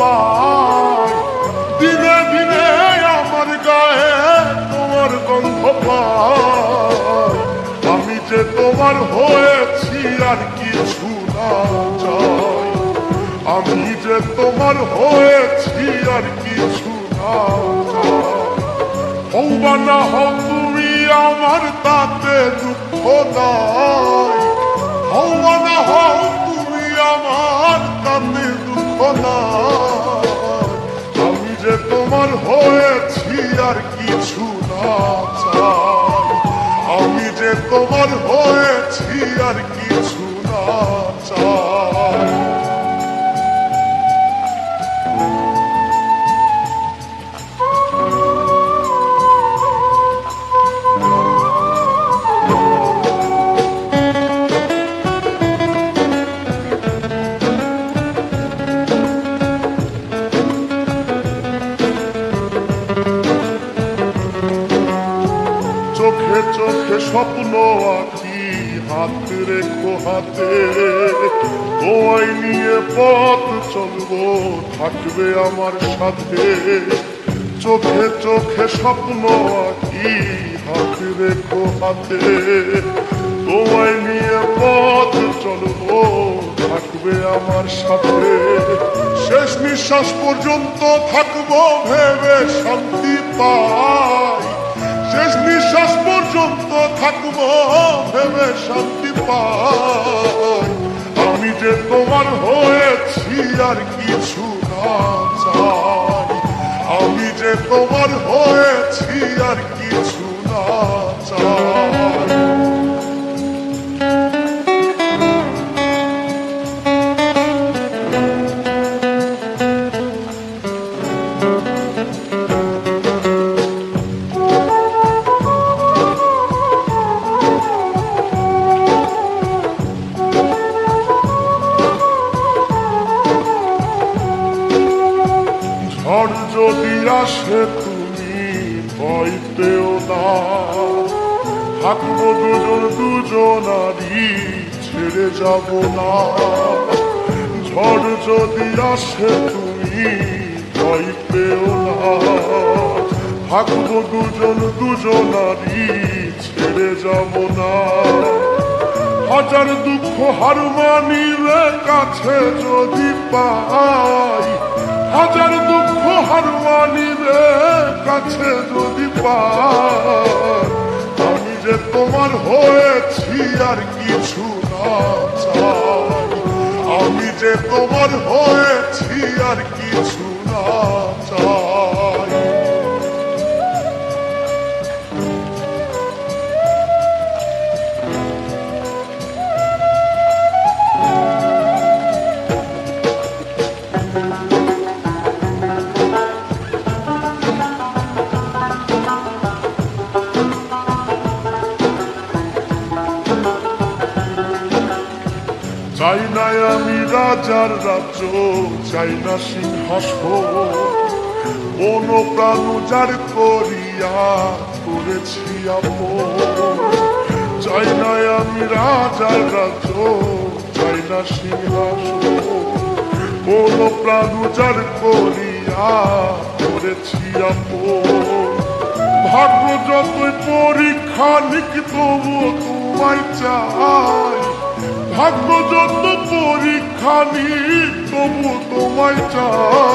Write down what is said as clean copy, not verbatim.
পাই, দিনে দিনে আমার গায়ে তোমার গন্ধ পাই। আমি যে তোমার হয়েছি আর কিছু না চাই, আমি যে তোমার হয়েছি আর কিছু না চাই। হও বা না হও তুমি আমার তাতে দুঃখ নাই, হও বা না হও তুমি আমার তাতে দুঃখ নাই। আমি যে তোমার হয়েছি আর কিছু না চাই, আমি যে তোমার হয়েছি আর কিছু না চাই। চোখে চোখে স্বপ্ন আঁকি, হাত রেখো হাতে, তোমায় নিয়ে পথ চলবো থাকবে আমার সাথে। চোখে চোখে স্বপ্ন আঁকি, হাত রেখো হাতে, তোমায় নিয়ে পথ চলবো থাকবে আমার সাথে। শেষ নিঃশ্বাস পর্যন্ত থাকবো ভেবে শান্তি পাই, শেষ নিঃশ্বাস পর্যন্ত থাকবো ভেবে শান্তি পাই। আমি যে তোমার হয়েছি আর কিছু না চাই, আমি যে তোমার হয়েছি আর কিছু না চাই। ঝড় যদি আসে তুমি ভয় পেও না, থাকবো দুজন দুজনারই ছেড়ে যাব না। ঝড় যদি আসে তুমি ভয় পেও না, থাকবো দুজন দুজনারই ছেড়ে যাব না। হাজার দুঃখ হার মানিবে কাছে যদি পাই, হাজার দুঃখ হার মানিবে কাছে যদি পাই। আমি যে তোমার হয়েছি আর কিছু না চাই, আমি যে তোমার হয়েছি আর কিছু না চাই। চাই না আমি রাজার রাজ্য, চাই না সিংহাসন, মন প্রাণ উজাড় করিয়া করেছি আপন। চাই না আমি রাজার রাজ্য, চাই না সিংহাসন, মন প্রাণ উজাড় করিয়া করেছি আপন। ভাগ্য যতই পরীক্ষা নিক তবু তোমায় চাই, ভাগ্য যত পরীক্ষা নিক তবু তোমায় চাই।